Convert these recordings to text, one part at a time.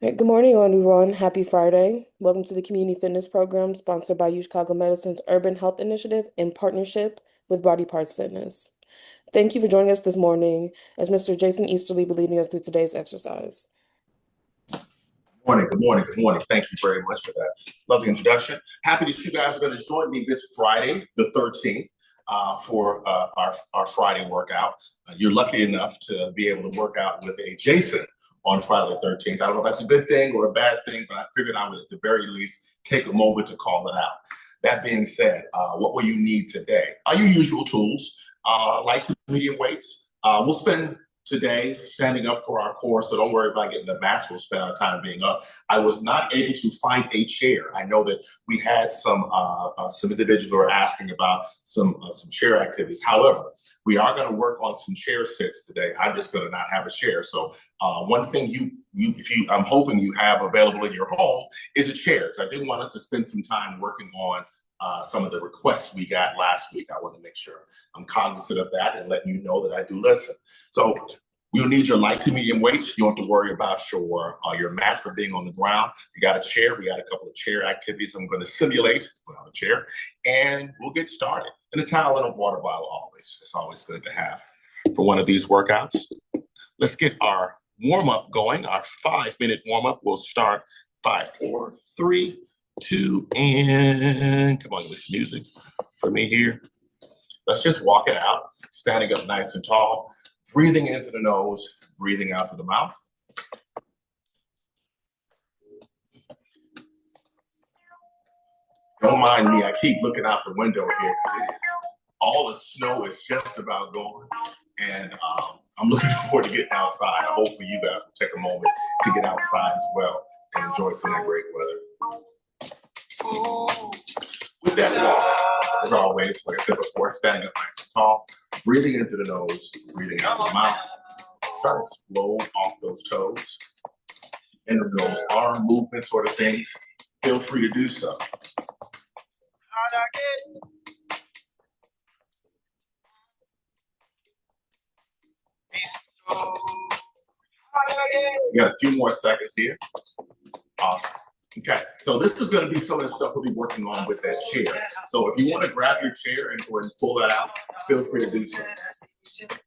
Right, good morning, everyone. Happy Friday. Welcome to the Community Fitness Program sponsored by U Chicago Medicine's Urban Health Initiative in partnership with Body Parts Fitness. Thank you for joining us this morning as Mr. Jason Easterly will be leading us through today's exercise. Morning, good morning, good morning. Thank you very much for that lovely introduction. Happy that you guys are going to join me this Friday, the 13th, for our Friday workout. You're lucky enough to be able to work out with a Jason on Friday the 13th. I don't know if that's a good thing or a bad thing, but I figured I would at the very least take a moment to call it out. That being said, what will you need today? Your usual tools, light to medium weights. We'll spend today standing up for our core, so don't worry about getting the mats. We'll spend our time being up. I was not able to find a chair. I know that we had some individuals who were asking about some chair activities. However, we are going to work on some chair sits today. I'm just going to not have a chair. So one thing I'm hoping you have available in your home is a chair. So I did want us to spend some time working on some of the requests we got last week. I want to make sure I'm cognizant of that and letting you know that I do listen. So you'll need your light to medium weights. You don't have to worry about your mat for being on the ground. You got a chair. We got a couple of chair activities I'm going to simulate without a chair, and we'll get started. And a towel and a water bottle always. It's always good to have for one of these workouts. Let's get our warm-up going. Our 5-minute warm-up will start 5, 4, 3, 2, and come on, this music for me here. Let's just walk it out, standing up nice and tall, breathing into the nose, breathing out through the mouth. Don't mind me, I keep looking out the window here. All the snow is just about gone, and I'm looking forward to getting outside. Hopefully you guys will take a moment to get outside as well and enjoy some of that great weather. With that walk, as always, like I said before, standing up nice and tall, breathing into the nose, breathing out the mouth. Try to slow off those toes and those arm movement sort of things. Feel free to do so. You got a few more seconds here. Awesome. Okay, so this is going to be some of the stuff we'll be working on with that chair. So if you want to grab your chair and go ahead and pull that out, feel free to do so.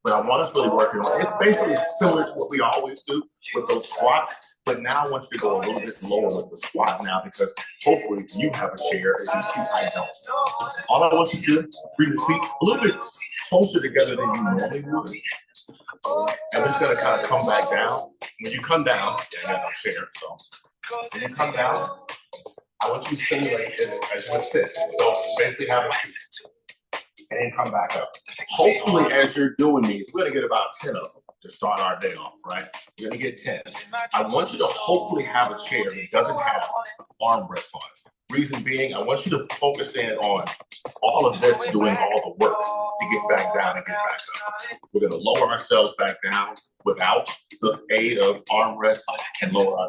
But I want us really working on it. It's basically similar to what we always do with those squats, but now I want you to go a little bit lower with the squat now because hopefully you have a chair. As you see, I don't. All I want you to do is bring the feet a little bit closer together than you normally would. And we're just going to kind of come back down. When you come down, I got no chair, so when you come down, I want you to simulate this as you sit. So basically have a seat and then come back up. Hopefully, as you're doing these, we're going to get about 10 of them to start our day off, right? We're going to get 10. I want you to hopefully have a chair that doesn't have armrests on it. Reason being, I want you to focus in on all of this doing all the work to get back down and get back up. We're going to lower ourselves back down without the aid of armrests and lower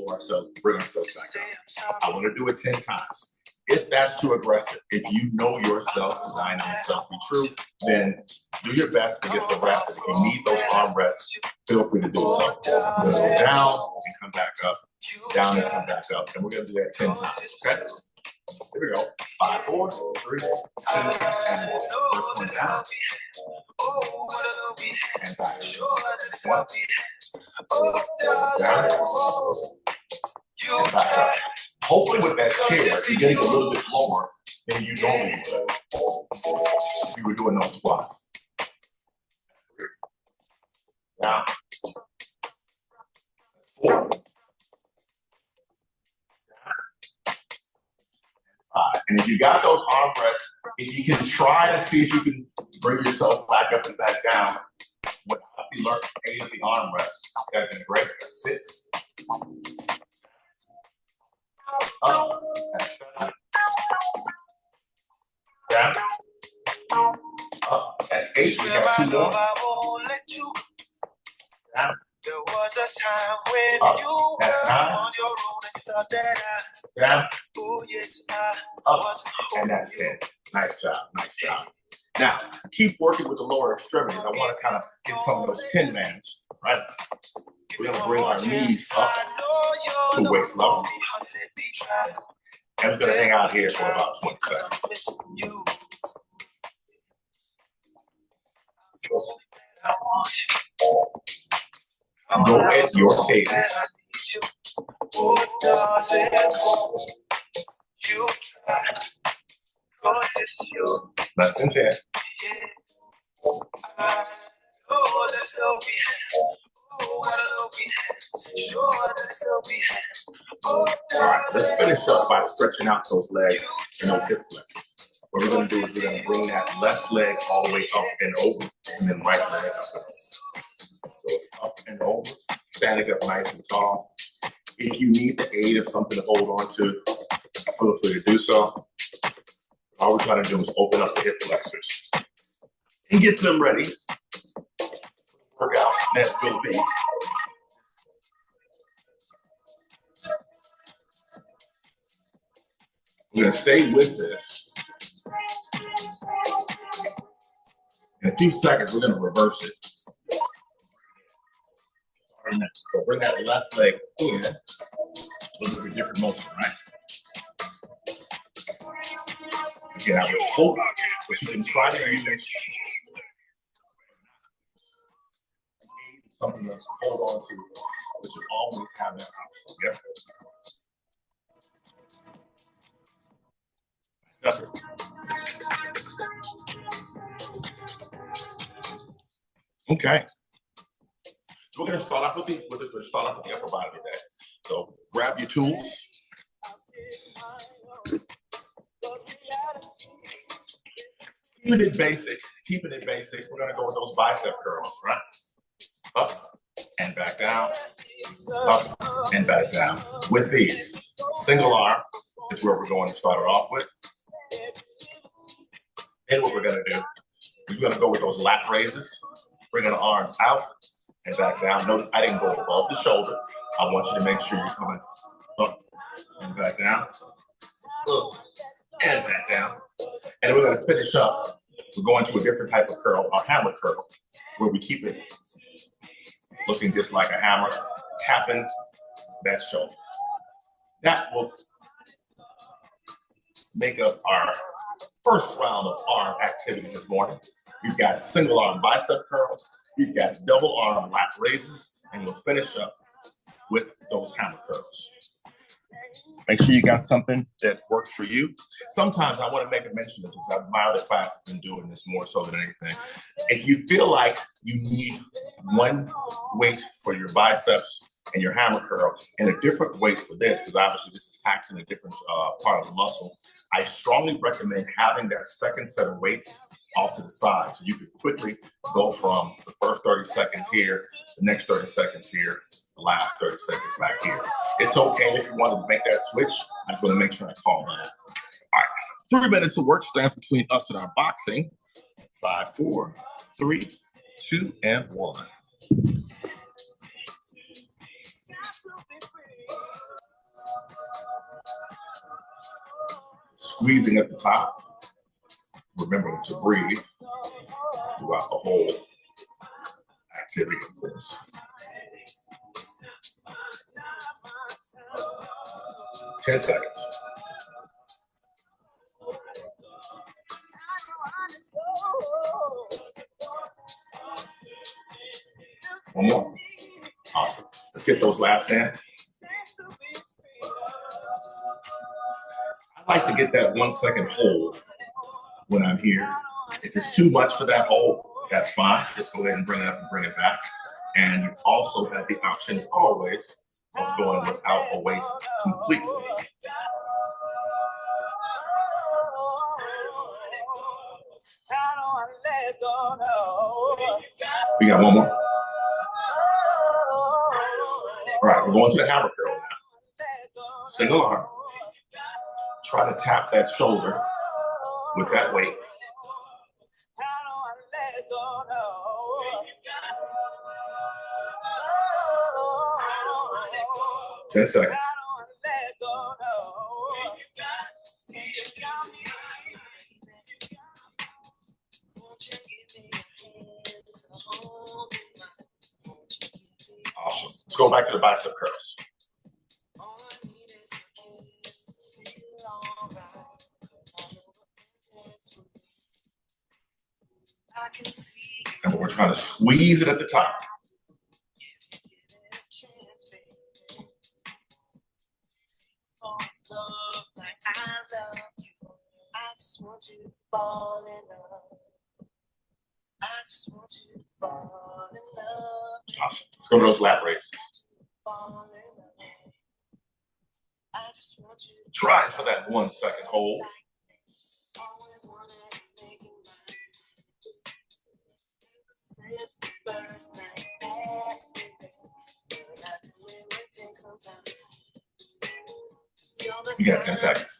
ourselves, bring ourselves back up. I want to do it 10 times. If that's too aggressive, if you know yourself, design yourself to be true, then do your best to get the rest. If you need those armrests, feel free to do so. We're going to go down and come back up, down and come back up, and we're going to do that 10 times, okay? Here we go. 5, 4, 3, 2, and 1. First one down. And back. 1. Down. And back up. Hopefully with that chair, you're getting a little bit lower than you normally would if you were doing those squats. Now, 4. 5. And if you got those armrests, if you can try to see if you can bring yourself back up and back down without the aid of the armrests, that'd be great. 6. Up. That's 7. Down. Up. That's 8. We got 2 more. Down. There was a time when up. You that's were 9. On your own and you thought that down. Oh, yes, up. And that's 10. Nice job. Nice job. Now, keep working with the lower extremities. I want to kind of get some of those 10 mans, right? We're going to bring our knees up to waist level. And we're gonna hang out here for about 20 seconds. Go at your cadence. Less than 10. All right, let's finish up by stretching out those legs and those hip flexors. What we're going to do is we're going to bring that left leg all the way up and over, and then right leg up and over. So it's up and over, standing up nice and tall. If you need the aid of something to hold on to, feel free to do so. All we're trying to do is open up the hip flexors and get them ready. Workout that will be. We're going to stay with this. In a few seconds, we're going to reverse it. So bring that left leg in. A little bit different motion, right? Again, I would hope that you can try to use something to hold on to, but you always have that option. Yep. That's it. Okay. So we're going to start off with the upper body today. So grab your tools. Keeping it basic. We're going to go with those bicep curls, right? Up and back down, up and back down. With these, single arm is where we're going to start it off with. And what we're going to do is we're going to go with those lat raises, bringing the arms out and back down. Notice I didn't go above the shoulder. I want you to make sure you're coming up and back down, up and back down. And we're going to finish up. We're going to a different type of curl, our hammer curl, where we keep it looking just like a hammer, tapping that shoulder. That will make up our first round of arm activity this morning. We've got single arm bicep curls, we've got double arm lat raises, and we'll finish up with those hammer curls. Make sure you got something that works for you. Sometimes I want to make a mention of this. My other class has been doing this more so than anything. If you feel like you need one weight for your biceps and your hammer curl and a different weight for this, because obviously this is taxing a different part of the muscle, I strongly recommend having that second set of weights off to the side so you can quickly go from the first 30 seconds here, the next 30 seconds here, the last 30 seconds back here. It's okay if you want to make that switch. I just want to make sure I call that. All right, 3 minutes of work stands between us and our boxing. 5, 4, 3, 2, and 1. Squeezing at the top. Remember to breathe throughout the whole activity, of course. Ten seconds. One more. Awesome. Let's get those lats in. I like to get that 1 second hold when I'm here. If it's too much for that hold, that's fine. Just go ahead and bring it up and bring it back. And you also have the option, as always, of going without a weight completely. We got one more. All right, we're going to the hammer curl now. Single arm. Try to tap that shoulder with that weight. 10 seconds. Awesome. Let's go back to the bicep curls. And we're trying to squeeze it at the top. Awesome. Let's go to those lat raises. Try for that 1 second hold. You got 10 seconds.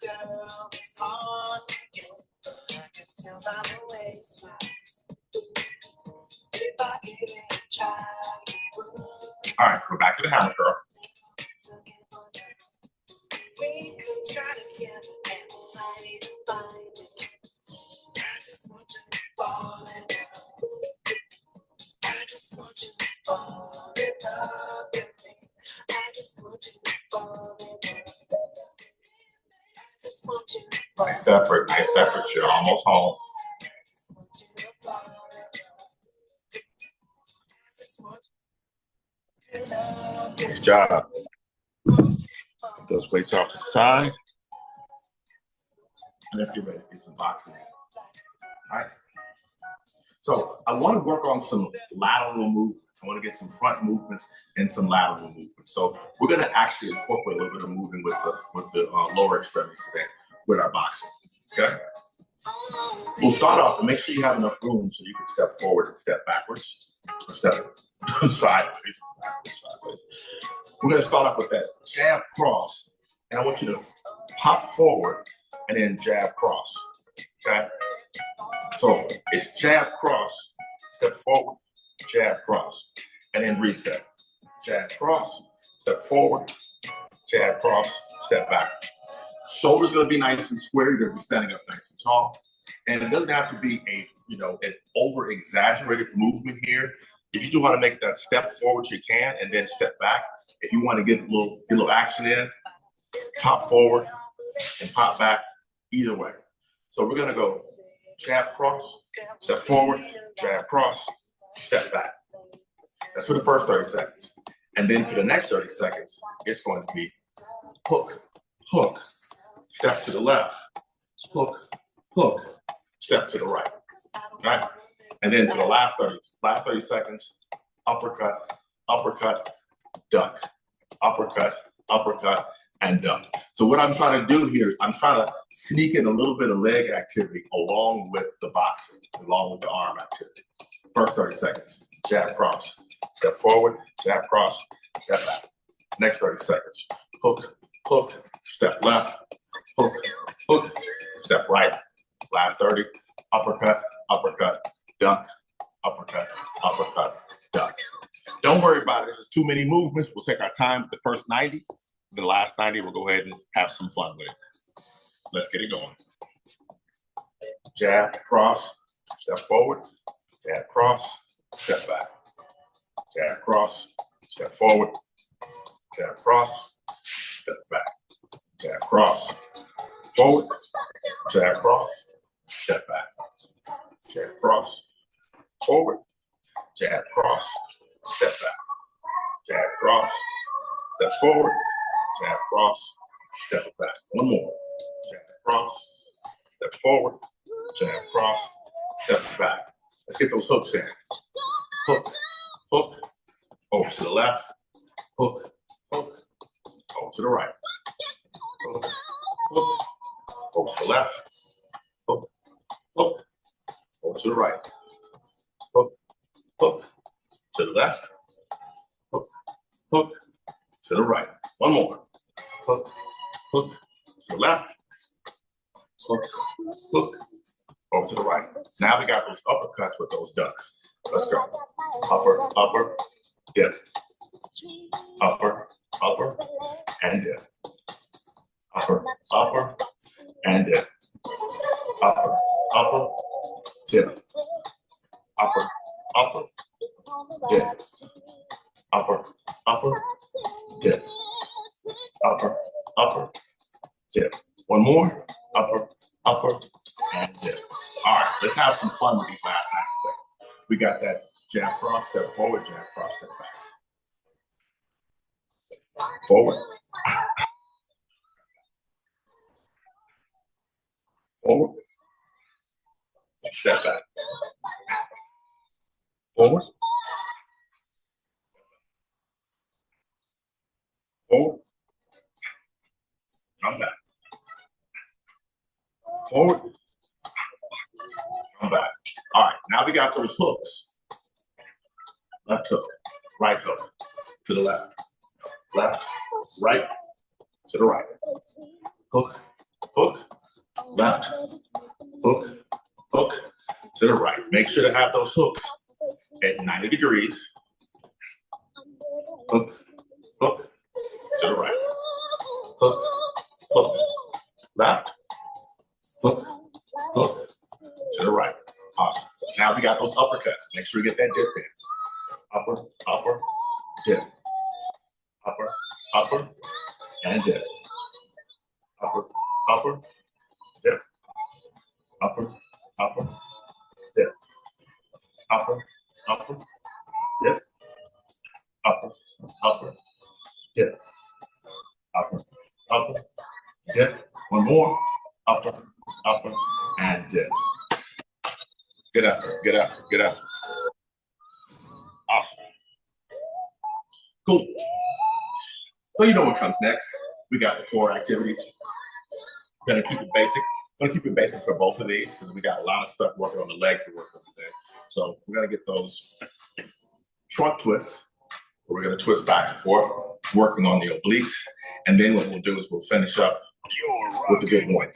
All right, we're back to the hammer curl. Nice effort, you're almost home. Nice job. Put those weights off to the side. And let's get ready to get some boxing. All right. So I want to work on some lateral movements. I want to get some front movements and some lateral movements. So we're going to actually incorporate a little bit of moving with the lower extremities today with our boxing. Okay. We'll start off and make sure you have enough room so you can step forward and step backwards, or step sideways. We're going to start off with that jab cross, and I want you to pop forward and then jab cross. Okay. So it's jab cross, step forward, jab cross, and then reset. Jab cross, step forward, jab cross, step back. Shoulders gonna be nice and square. You're gonna be standing up nice and tall, and it doesn't have to be an over exaggerated movement here. If you do want to make that step forward, you can, and then step back. If you want to get a little action in, pop forward and pop back. Either way. So we're gonna go jab cross, step forward, jab cross, step back. That's for the first 30 seconds. And then for the next 30 seconds, it's going to be hook, hook, step to the left, hook, hook, step to the right. Right? And then for the last 30 seconds, uppercut, uppercut, duck, uppercut, uppercut, and duck. So what I'm trying to do here is I'm trying to sneak in a little bit of leg activity along with the boxing, along with the arm activity. First 30 seconds, jab cross, step forward, jab cross, step back. Next 30 seconds, hook, hook, step left, hook, hook, step right. Last 30, uppercut, uppercut, duck, uppercut, uppercut, duck. Don't worry about it. If there's too many movements, we'll take our time with the first 90. The last 90, we'll go ahead and have some fun with it. Let's get it going. Jab, cross, step forward, jab, cross, step back. Jab, cross, step forward, jab, cross, step back. Jab, cross, forward, jab, cross, step back. Jab, cross, forward, jab, cross, step back. Jab, cross, step forward, jab, cross, step back. One more. Jab, cross, step forward, jab, cross, step back. Let's get those hooks in. Hook, hook, over to the left, hook, hook, over to the right. Hook, hook, over to the left, hook, hook, over to the right. Hook, hook, to the left, hook, hook, to the right. One more. Hook, hook, to the left, hook, hook, over to the right. Now we got those uppercuts with those ducks. Let's go. Upper, upper, dip. Upper, upper, and dip. Upper, upper, and dip. Upper, upper, dip. Upper, upper, dip. Upper, upper, dip. Upper, upper, dip. One more. Upper, upper, and dip. All right, let's have some fun with these last 90 seconds. We got that jab cross, step forward, jab cross, step back. Forward. Forward. Step back. Forward. Forward. Come back. Forward. Come back. All right, now we got those hooks. Left hook, right hook, to the left. Left, right, to the right. Hook, hook, left, hook, hook, to the right. Make sure to have those hooks at 90 degrees. Hook, hook, to the right. Hook, hook, left, hook, hook, to the right. Awesome. Now we got those uppercuts. Make sure you get that dip in. Upper, upper, dip. Upper, upper, and dip. Upper, upper, dip. Upper, upper, dip. Upper, upper, dip. Upper, upper, dip. Upper, upper, dip. One more. Upper, upper, and dip. Good effort, good effort, good effort. Awesome. Cool. So you know what comes next. We got the core activities. We're gonna keep it basic. We're gonna keep it basic for both of these because we got a lot of stuff working on the legs we're working on today. So we're gonna get those trunk twists. We're gonna twist back and forth, working on the obliques. And then what we'll do is we'll finish up with the good mornings.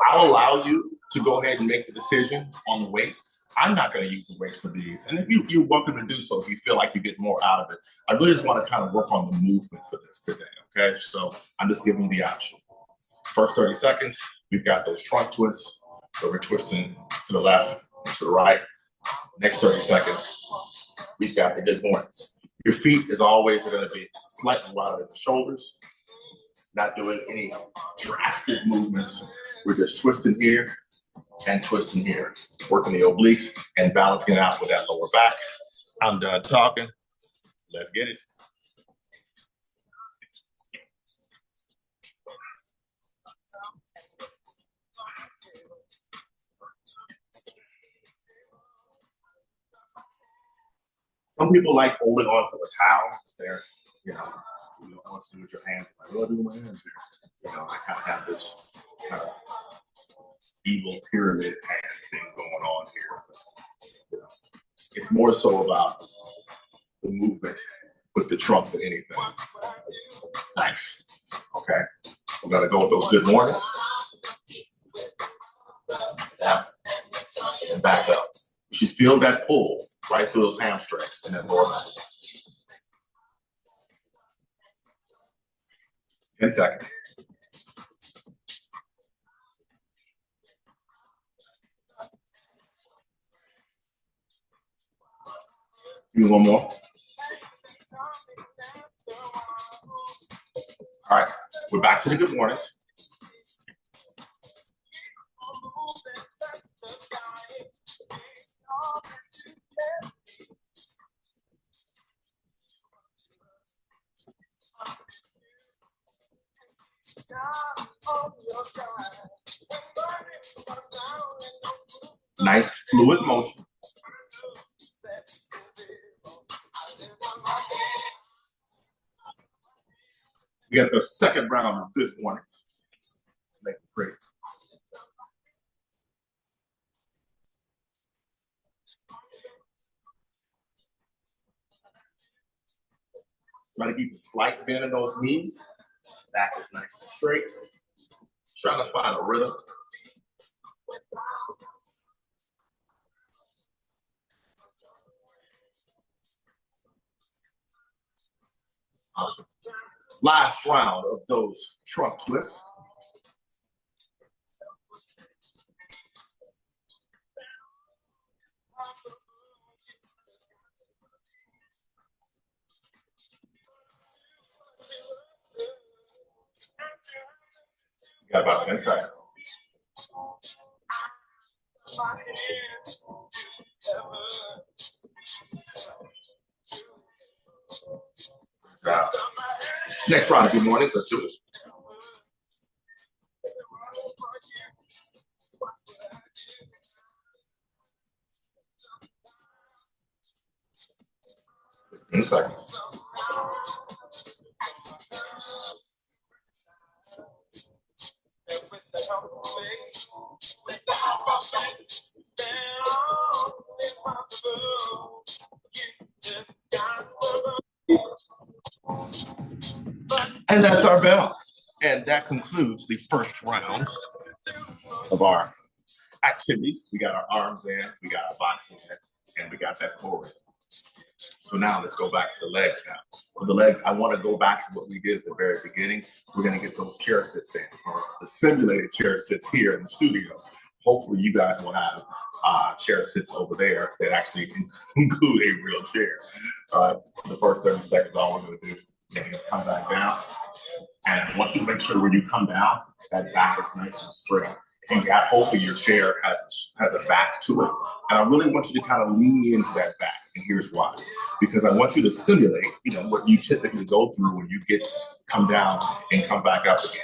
I'll allow you to go ahead and make the decision on the weight. I'm not going to use the weight for these. And if you're welcome to do so if you feel like you get more out of it. I really just want to kind of work on the movement for this today, okay? So I'm just giving you the option. First 30 seconds, we've got those trunk twists where we're twisting to the left and to the right. Next 30 seconds, we've got the good mornings. Your feet, as always, are going to be slightly wider than the shoulders. Not doing any drastic movements. We're just twisting here and twisting here, working the obliques and balancing it out with that lower back. I'm done talking. Let's get it. Some people like holding on to a towel. They're, you know what to do with your hands. Like, what do I do with my hands here? You know, I kind of have this kind of evil pyramid hand thing going on here. You know, it's more so about the movement with the trunk than anything. Nice. Okay. We're gonna go with those good mornings. Down and back up. You should feel that pull right through those hamstrings and then lower back. 10 seconds. Do one more. All right, we're back to the good mornings. Nice fluid motion. We got the second round of good mornings. Make it pretty. Try to keep a slight bend in those knees. Back is nice and straight. Trying to find a rhythm. Awesome. Last round of those trunk twists. Got about 10 seconds. Next round, good morning, let's do it. In seconds. And that's our bell. And that concludes the first round of our activities. We got our arms in, we got our boxing in, and we got that forward. So now let's go back to the legs now. For the legs, I want to go back to what we did at the very beginning. We're going to get those chair sits in, or the simulated chair sits here in the studio. Hopefully you guys will have chair sits over there that actually include a real chair. The first 30 seconds, all we're going to do is come back down. And I want you to make sure when you come down, that back is nice and straight. And hopefully your chair has a back to it. And I really want you to kind of lean into that back. And here's why. Because I want you to simulate, what you typically go through when you come down and come back up again.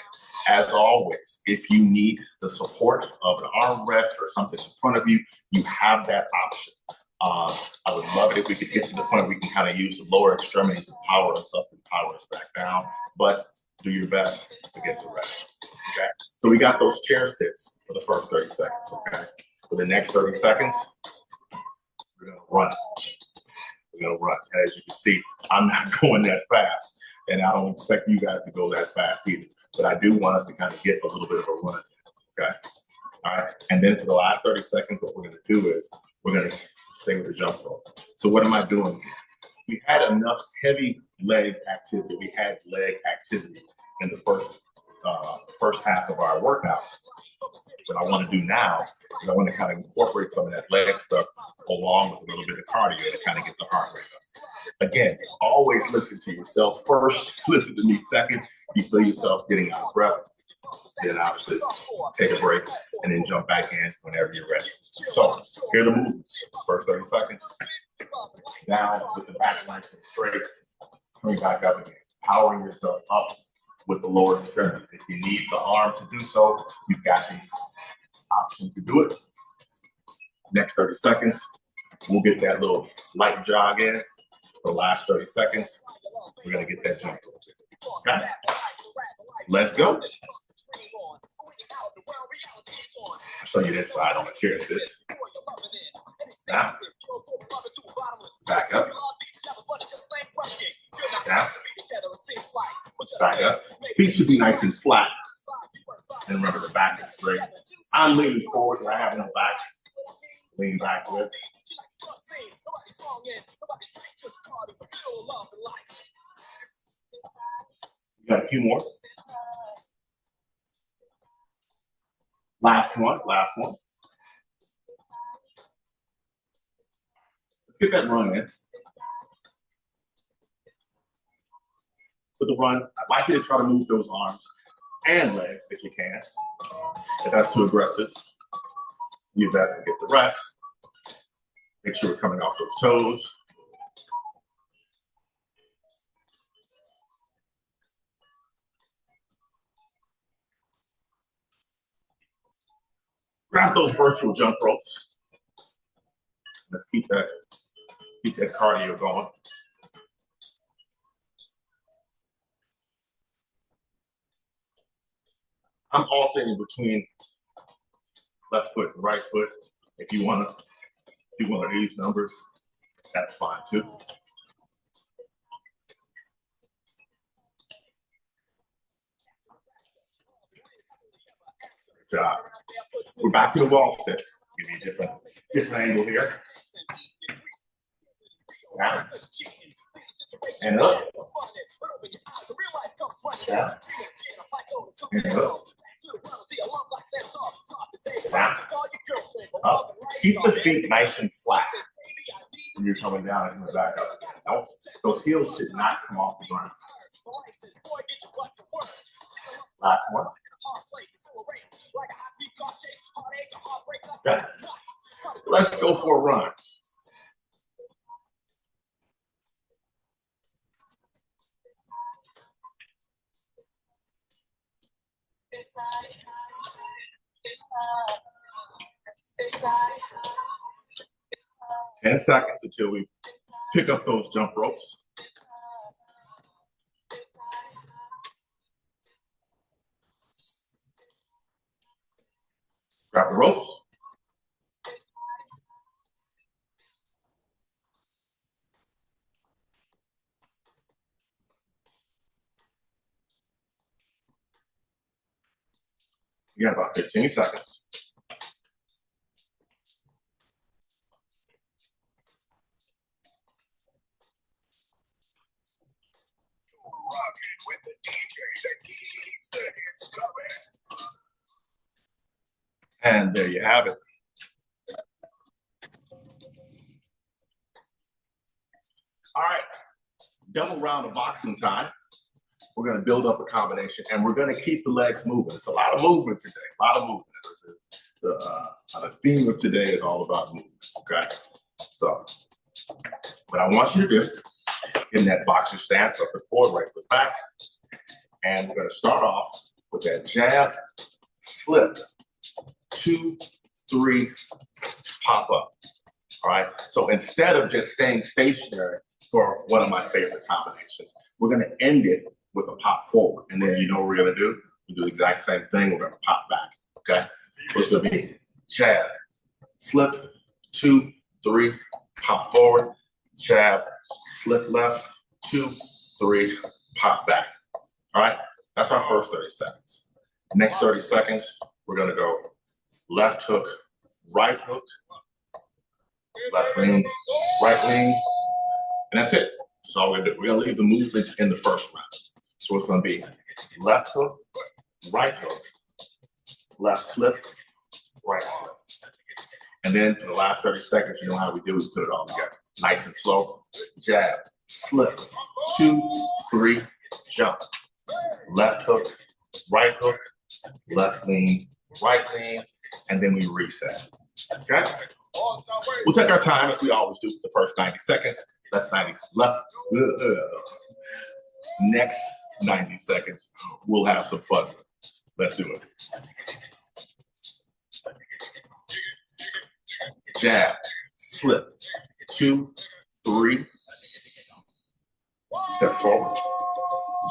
As always, if you need the support of an armrest or something in front of you, you have that option. I would love it if we could get to the point where we can kind of use the lower extremities to power us up and power us back down. But do your best to get the rest. Okay. So we got those chair sits for the first 30 seconds. Okay. For the next 30 seconds, we're gonna run. We're gonna run. As you can see, I'm not going that fast, and I don't expect you guys to go that fast either. But I do want us to kind of get a little bit of a run. Okay. All right. And then for the last 30 seconds, what we're gonna do is we're gonna stay with the jump rope. So what am I doing here? We had enough heavy leg activity. We had leg activity in the first half of our workout. What I want to do now is I want to kind of incorporate some of that leg stuff along with a little bit of cardio to kind of get the heart rate up. Again, always listen to yourself first. Listen to me second. You feel yourself getting out of breath, then obviously take a break and then jump back in whenever you're ready. So here are the movements. First 30 seconds. Down with the back nice and straight. Coming back up again. Powering yourself up with the lower extremities. If you need the arm to do so, you've got the option to do it. Next 30 seconds, we'll get that little light jog in. For the last 30 seconds, we're gonna get that jump. Okay. Let's go. I'll show you this side on the chair sits. Now, back up. Down. Back up. Feet should be nice and flat. And remember, the back is straight. I'm leaning forward where I have no back. Lean back with. We got a few more. Last one. Let's get that run in. For the run, I'd like you to try to move those arms and legs if you can. If that's too aggressive, you best to get the rest. Make sure we're coming off those toes. Grab those virtual jump ropes. Let's keep that cardio going. I'm alternating between left foot and right foot. If you want to do one of these numbers, that's fine too. Good job. We're back to the wall sits. Give me a different angle here. Down. And up. Down. And up. Down. Up. Keep the feet nice and flat when you're coming down and coming back up. Nope. Those heels should not come off the ground. Last one. Okay. Let's go for a run. 10 seconds until we pick up those jump ropes. Grab the ropes. You got about 15 seconds. And there you have it. All right, double round of boxing time. We're going to build up a combination, and we're going to keep the legs moving. It's a lot of movement today, a lot of movement. The theme of today is all about movement, okay? So what I want you to do, in that boxer stance, up the forward, right foot back, and we're going to start off with that jab, slip, 2, 3, pop up, all right? So instead of just staying stationary for one of my favorite combinations, we're going to end it with a pop forward. And then you know what we're going to do? We do the exact same thing. We're going to pop back, okay? So it's going to be jab, slip, 2, 3, pop forward, jab, slip left, 2, 3, pop back. All right? That's our first 30 seconds. Next 30 seconds, we're going to go left hook, right hook, left lean, right lean, and that's it. That's all we're going to do. We're going to leave the movement in the first round. So it's going to be left hook, right hook, left slip, right slip. And then for the last 30 seconds, you know how we do, we put it all together. Nice and slow. Jab, slip, 2, 3, jump. Left hook, right hook, left lean, right lean, and then we reset. Okay? We'll take our time as we always do for the first 90 seconds. That's 90 left. Next 90 seconds, we'll have some fun. Let's do it. Jab, slip, 2, 3. Step forward.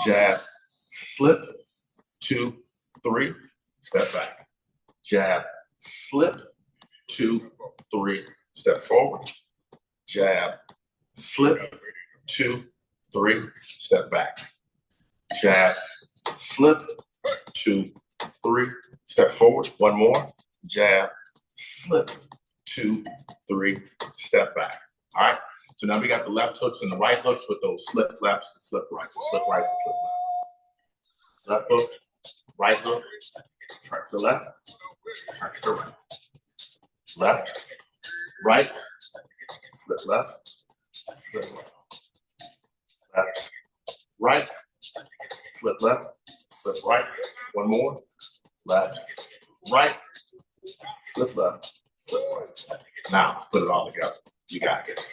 Jab, slip, 2, 3. Step back. Jab, slip, 2, 3. Step forward. Jab, slip, 2, 3. Step back. Jab, slip, 2, 3. Step forward. One more. Jab, slip, 2, 3. Step back. All right. So now we got the left hooks and the right hooks with those slip lefts and slip rights, slip rights and slip left. Left hook, right hook, turn to the left, turn to the right. Left, right, slip left, slip right. Left, right, slip left, slip right. One more. Left, right, slip left, slip right. Now let's put it all together. You got this.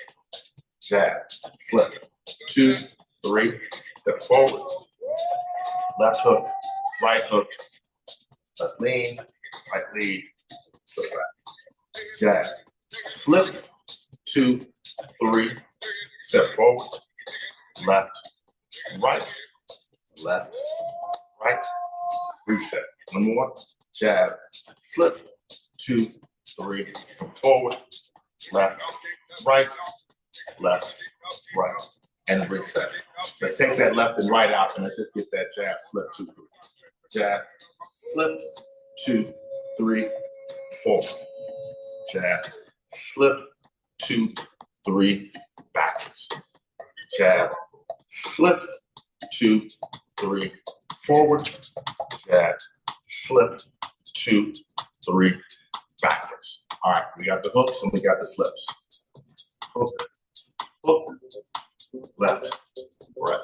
Jab, slip, 2, 3, step forward. Left hook, right hook, left lean, right lead, slip back. Jab, slip, 2, 3, step forward. Left, right, left, right, reset. One more. Jab, slip, 2, 3, come forward. Left, right, left, right, and reset. Let's take that left and right out, and let's just get that jab, slip, 2, 3. Jab, slip, 2, 3, forward. Jab, slip, 2, 3, backwards. Jab, slip, 2, 3, forward. Jab, slip, 2, 3, backwards. All right, we got the hooks and we got the slips. Hook, hook, left, right.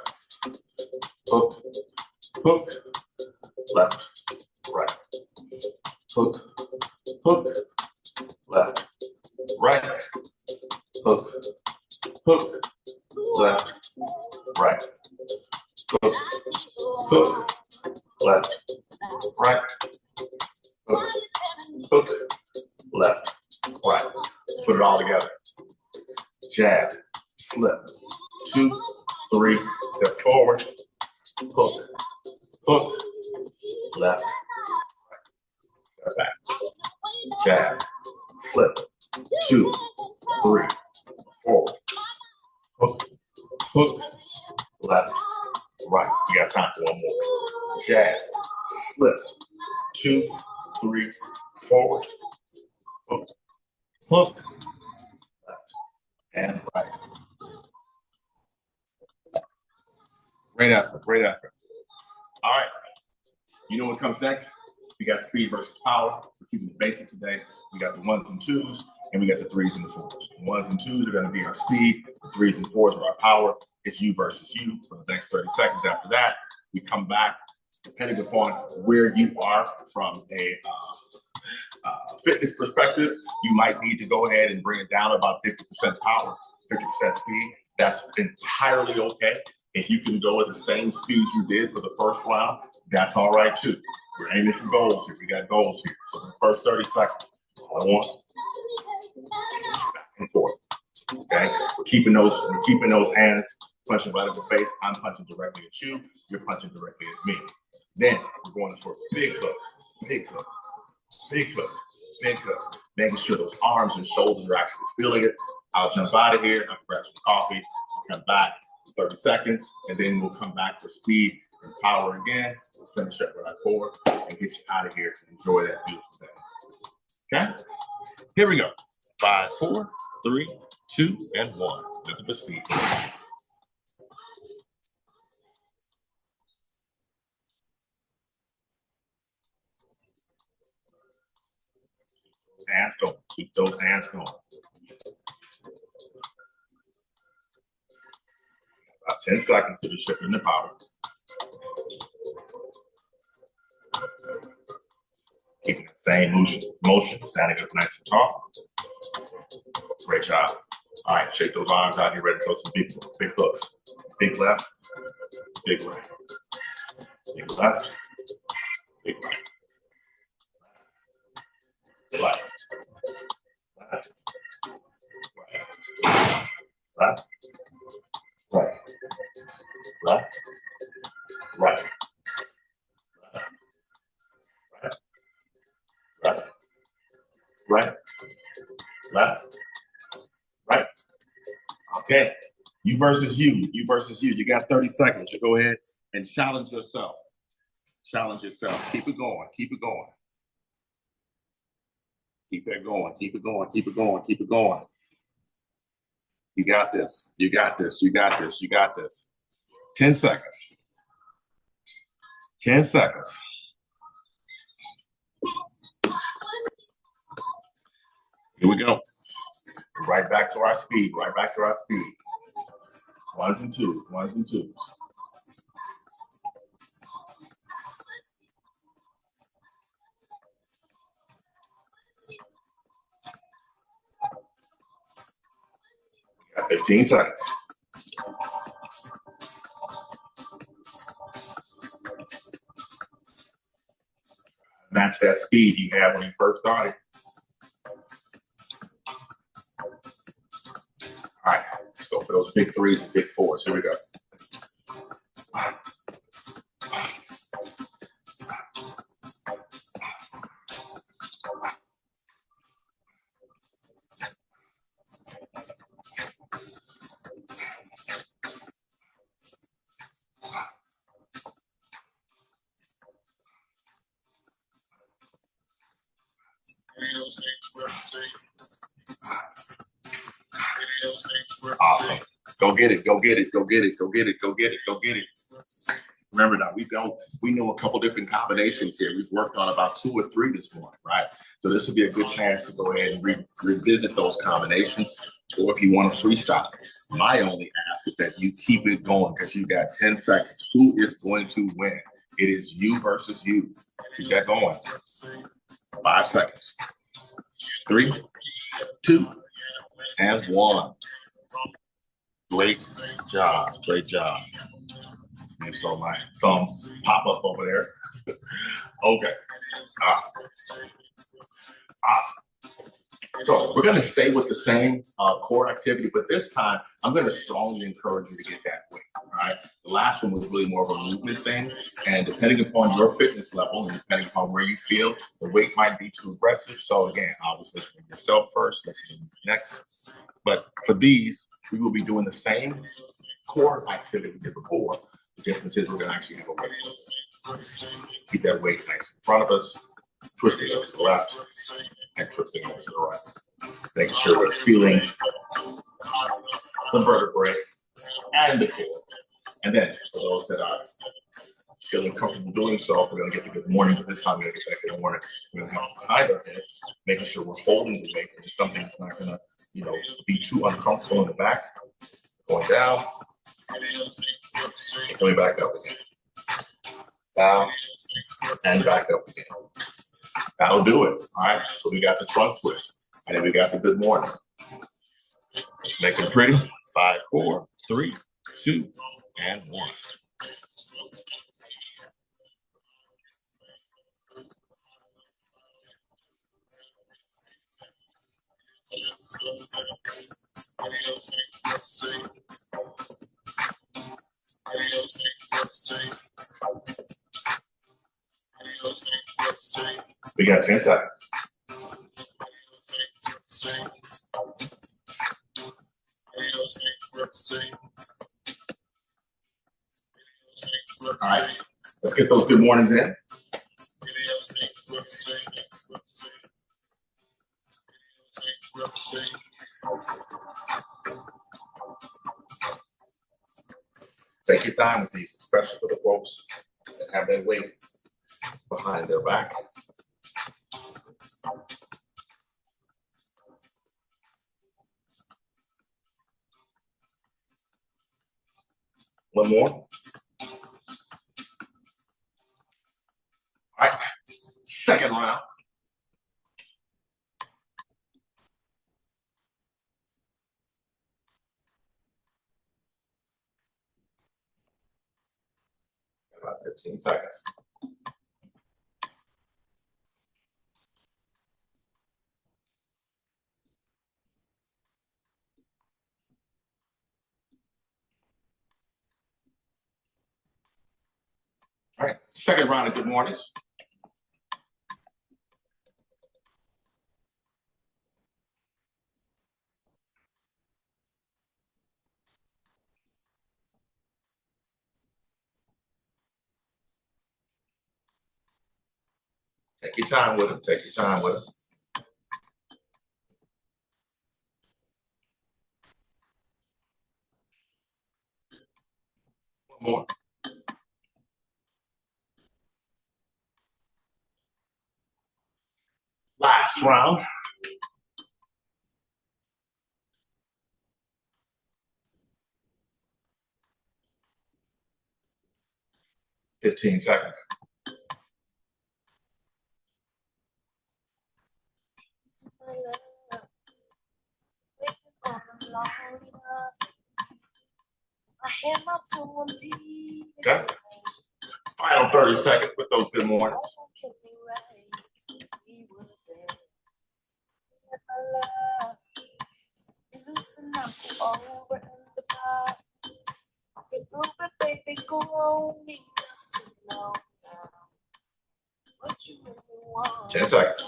Hook, hook, left, right. Hook, hook, left, right. Hook, hook, left, right. Hook, hook, left, right. hook it, hook it, left, right. Let's put it all together. Jab, slip, 2, 3, step forward, hook, hook, left, step back, jab, flip, 2, 3, forward, hook, hook, left, right. You got time for one more. Jab, slip, 2, 3, forward, hook, hook, left, and right. Great effort, great effort. All right. You know what comes next? We got speed versus power. We're keeping it basic today. We got the 1s and 2s, and we got the 3s and the 4s. The 1s and 2s are going to be our speed. The 3s and 4s are our power. It's you versus you for the next 30 seconds. After that, we come back, depending upon where you are from a fitness perspective. You might need to go ahead and bring it down about 50% power, 50% speed. That's entirely okay. If you can go at the same speed you did for the first round, that's all right too. We're aiming for goals here. We got goals here. So the first 30 seconds, all I want back and forth. Okay, we're keeping those hands punching right at the face. I'm punching directly at you. You're punching directly at me. Then we're going for a big hook, big hook, big hook, big hook. Making sure those arms and shoulders are actually feeling it. I'll jump out of here. I'll grab some coffee. I'll come back. 30 seconds, and then we'll come back for speed and power again. We'll finish up with our core and get you out of here and enjoy that beautiful day. Okay? Here we go. 5, 4, 3, 2, and 1. Nothing but speed. Hands going. Keep those hands going. About 10 seconds to be shifting the power. Keeping the same motion, standing up nice and tall. Great job. All right, shake those arms out. Get ready to throw some big hooks. Big left, big right. Big left, big right. Left, left, right, left, right, left, right, right, right, left, right. Okay, you versus you, you versus you. You got 30 seconds to go ahead and challenge yourself. Challenge yourself. Keep it going, keep it going. Keep it going, keep it going, keep it going, keep it going. You got this, you got this, you got this, you got this. 10 seconds. 10 seconds. Here we go. Right back to our speed, right back to our speed. 1s and 2s, 1s and 2s. Got 15 seconds. Match that speed you had when you first started. All right, let's go for those big 3s and big 4s. Here we go. Awesome. Go get it, go get it, go get it, go get it, go get it, go get it. Remember now, we know a couple different combinations here. We've worked on about 2 or 3 this morning, right? So this would be a good chance to go ahead and revisit those combinations, or if you want to freestyle. My only ask is that you keep it going because you got 10 seconds. Who is going to win? It is you versus you. Keep that going. 5 seconds. 3, 2, and 1. Great job. Great job. And so my thumb pop up over there. Okay. So we're going to stay with the same core activity, but this time I'm going to strongly encourage you to get that weight. All right. The last one was really more of a movement thing, and depending upon your fitness level and depending upon where you feel, the weight might be too aggressive. So again, obviously listen to yourself first, listen to me next. But for these, we will be doing the same core activity we did before. The difference is we're going to actually have a weight. Keep that weight nice in front of us. Twisting over to the left and twisting over to the right. Making sure we're feeling the vertebrae and the core. And then for those that are feeling comfortable doing so, we're going to get the good morning, but this time we're going to get back to the morning. We're going to have behind our head, making sure we're holding the weight. It's something that's not going to, be too uncomfortable in the back. Going down, coming back up again. Down and back up again. That'll do it. All right. So we got the trunk twist, and then we got the good morning. Let's make it pretty. 5, 4, 3, 2, and 1. We got 10 seconds. All right, let's get those good mornings in. Take your time with these, especially for the folks that have their weight behind their back. One more. All right, second round. About 15 seconds. All right, second round of good mornings. Take your time with them. Take your time with them. One more. Last round. $15 seconds. Okay. Final 30 seconds with those good mornings. What you really want. 10 seconds.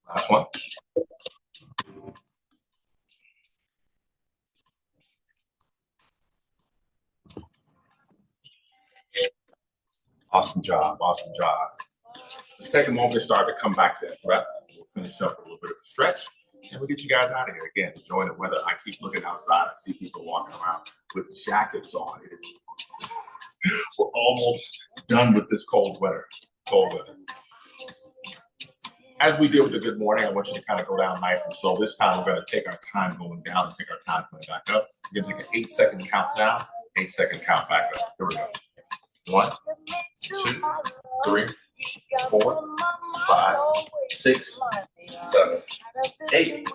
Last one. Awesome job. Awesome job. Let's take a moment to start to come back to that breath. We'll finish up with a little bit of a stretch, and we'll get you guys out of here. Again, enjoying the weather. I keep looking outside. I see people walking around with jackets on. We're almost done with this cold weather. As we did with the good morning, I want you to kind of go down nice and slow. This time, we're going to take our time going down and take our time coming back up. We're going to take an 8-second count down, 8-second count back up. Here we go. 1, 2, 3, 4, 5, 6, 7, 8.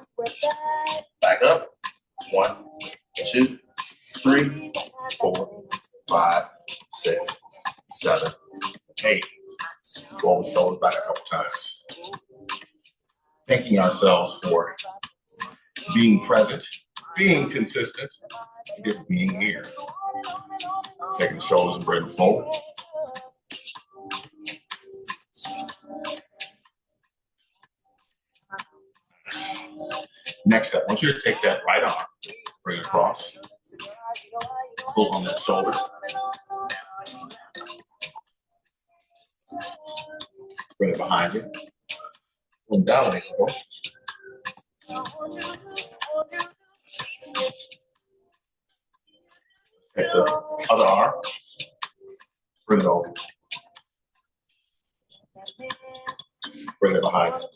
Back back up. 1, 2, 3, 4, 5, 6, 7, 8. Roll the shoulders back a couple times. Thanking ourselves for being present, being consistent, and just being here. Taking the shoulders and bring them forward. Next up, I want you to take that right arm, bring it across, pull on that shoulder. Bring it behind you. And down and go. Take the other arm, bring it over. Bring it behind you.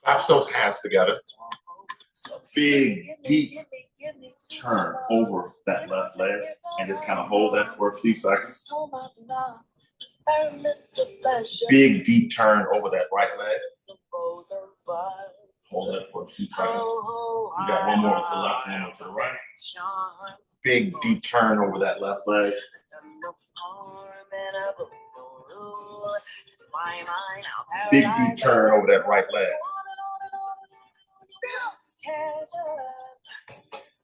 Clasp those hands together. Big, deep turn over that left leg and just kind of hold that for a few seconds. Big, deep turn over that right leg. Hold that for a few seconds. You got one more with the left hand to the right. Big, deep turn over that left leg. Big, deep turn over that right leg.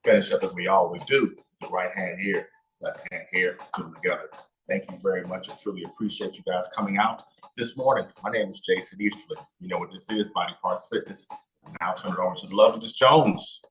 Finish up as we always do. The right hand here, left hand here, put them together. Thank you very much. I truly appreciate you guys coming out this morning. My name is Jason Easterly. You know what this is, Body Parts Fitness. Now turn it over to the lovely Ms. Jones.